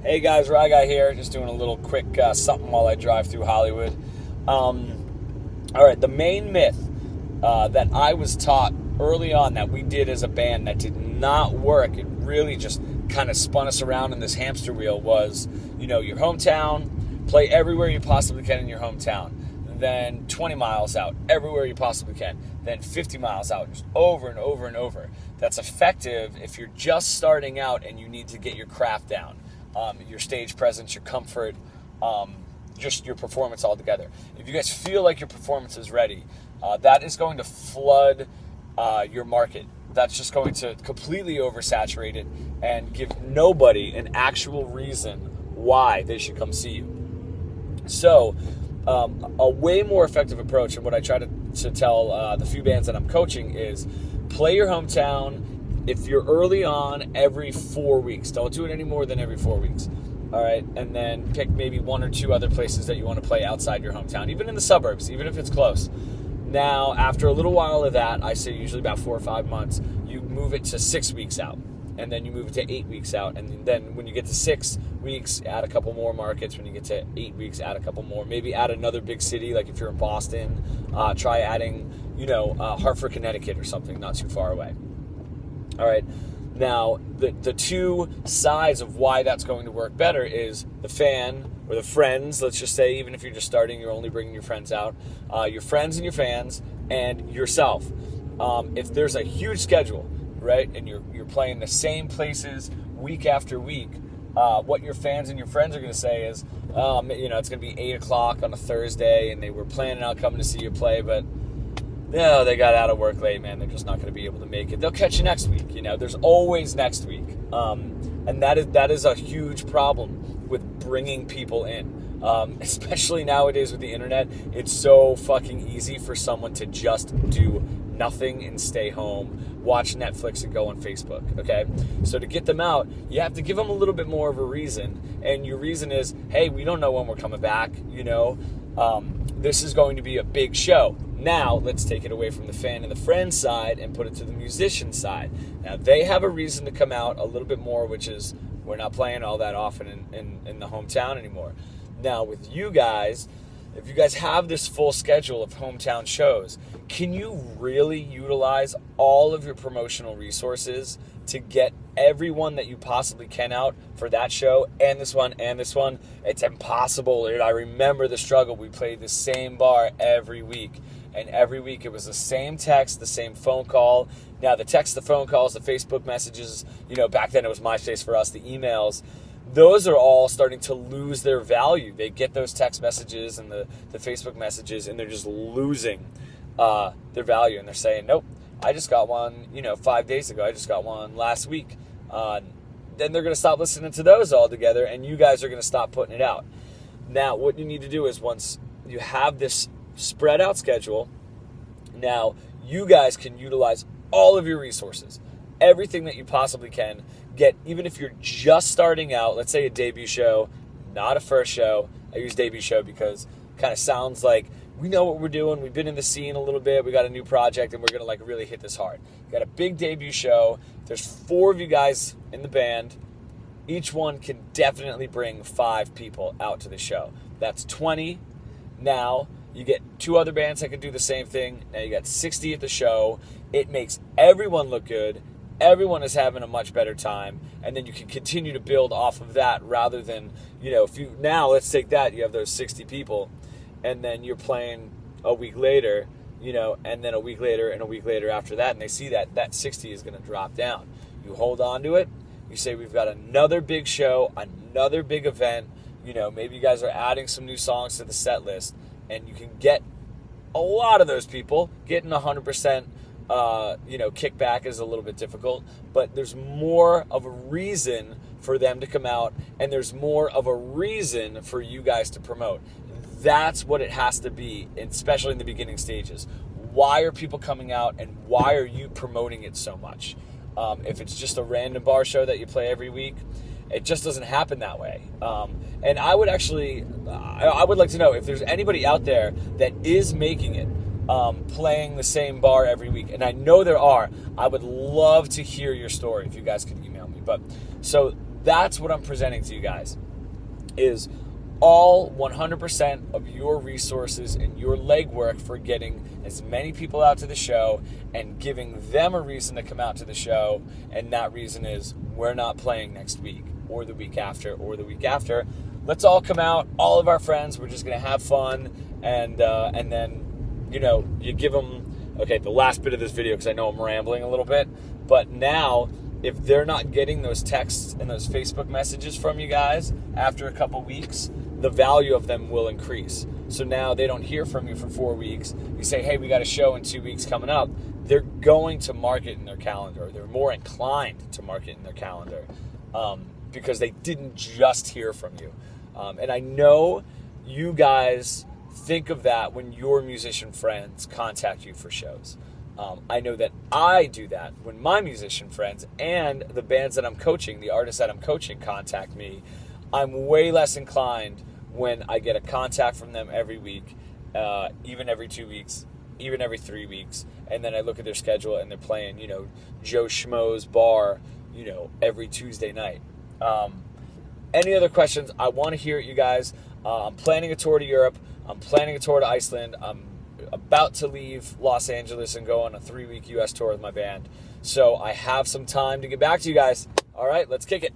Hey guys, Rye Guy here, just doing a little quick something while I drive through Hollywood. All right, the main myth that I was taught early on that we did as a band that did not work, it really just kind of spun us around in this hamster wheel, was, your hometown, play everywhere you possibly can in your hometown. Then 20 miles out, everywhere you possibly can. Then 50 miles out, just over and over and over. That's effective if you're just starting out and you need to get your craft down. Your stage presence, your comfort, just your performance altogether. If you guys feel like your performance is ready, that is going to flood your market. That's just going to completely oversaturate it and give nobody an actual reason why they should come see you. So, a way more effective approach, and what I try to tell the few bands that I'm coaching, is play your hometown. If you're early on, every 4 weeks. Don't do it any more than every 4 weeks. All right? And then pick maybe one or two other places that you want to play outside your hometown, even in the suburbs, even if it's close. Now, after a little while of that, I say usually about 4 or 5 months, you move it to 6 weeks out. And then you move it to 8 weeks out. And then when you get to 6 weeks, add a couple more markets. When you get to 8 weeks, add a couple more. Maybe add another big city, like if you're in Boston, try adding, Hartford, Connecticut or something, not too far away. All right. Now, the two sides of why that's going to work better is the fan or the friends. Let's just say, even if you're just starting, you're only bringing your friends out, your friends and your fans, and yourself. If there's a huge schedule, right, and you're playing the same places week after week, what your fans and your friends are going to say is, it's going to be 8 o'clock on a Thursday, and they were planning on coming to see you play, but they got out of work late, man. They're just not going to be able to make it. They'll catch you next week. There's always next week. And that is a huge problem with bringing people in. Especially nowadays with the internet, it's so fucking easy for someone to just do nothing and stay home, watch Netflix and go on Facebook, okay? So to get them out, you have to give them a little bit more of a reason. And your reason is, hey, we don't know when we're coming back, this is going to be a big show. Now, let's take it away from the fan and the friend side and put it to the musician side. Now, they have a reason to come out a little bit more, which is we're not playing all that often in the hometown anymore. Now, with you guys, if you guys have this full schedule of hometown shows, can you really utilize all of your promotional resources to get everyone that you possibly can out for that show and this one and this one? It's impossible. I remember the struggle. We played the same bar every week. And every week it was the same text, the same phone call. Now the text, the phone calls, the Facebook messages, back then it was MySpace for us, the emails, those are all starting to lose their value. They get those text messages and the Facebook messages, and they're just losing their value. And they're saying, nope, I just got one, 5 days ago. I just got one last week. Then they're going to stop listening to those altogether, and you guys are going to stop putting it out. Now, what you need to do is, once you have this spread out schedule, now you guys can utilize all of your resources, everything that you possibly can get. Even if you're just starting out, let's say a debut show, not a first show. I use debut show because it kind of sounds like we know what we're doing. We've been in the scene a little bit. We got a new project, and we're going to really hit this hard. We got a big debut show. There's 4 of you guys in the band. Each one can definitely bring 5 people out to the show. That's 20. Now you get 2 other bands that can do the same thing. Now you got 60 at the show. It makes everyone look good. Everyone is having a much better time. And then you can continue to build off of that rather than, now let's take that. You have those 60 people, and then you're playing a week later, and then a week later and a week later after that. And they see that 60 is going to drop down. You hold on to it. You say, we've got another big show, another big event. Maybe you guys are adding some new songs to the set list. And you can get a lot of those people. Getting 100%, kickback is a little bit difficult. But there's more of a reason for them to come out. And there's more of a reason for you guys to promote. That's what it has to be, especially in the beginning stages. Why are people coming out, and why are you promoting it so much? If it's just a random bar show that you play every week, it just doesn't happen that way. And I would like to know if there's anybody out there that is making it, playing the same bar every week. And I know there are. I would love to hear your story if you guys could email me. But so that's what I'm presenting to you guys, is all 100% of your resources and your legwork for getting as many people out to the show and giving them a reason to come out to the show. And that reason is, we're not playing next week or the week after or the week after. Let's all come out, all of our friends. We're just going to have fun. And then, you give them, okay, the last bit of this video, because I know I'm rambling a little bit, but now, if they're not getting those texts and those Facebook messages from you guys after a couple weeks, the value of them will increase. So now they don't hear from you for 4 weeks. You say, hey, we got a show in 2 weeks coming up. They're going to mark it in their calendar. They're more inclined to mark it in their calendar because they didn't just hear from you. And I know you guys think of that when your musician friends contact you for shows. I know that I do that when my musician friends and the bands that I'm coaching, the artists that I'm coaching, contact me. I'm way less inclined when I get a contact from them every week, even every 2 weeks, even every 3 weeks, and then I look at their schedule and they're playing, Joe Schmo's bar, every Tuesday night. Any other questions? I want to hear it, you guys. I'm planning a tour to Europe. I'm planning a tour to Iceland. I'm about to leave Los Angeles and go on a 3-week U.S. tour with my band. So I have some time to get back to you guys. All right, let's kick it.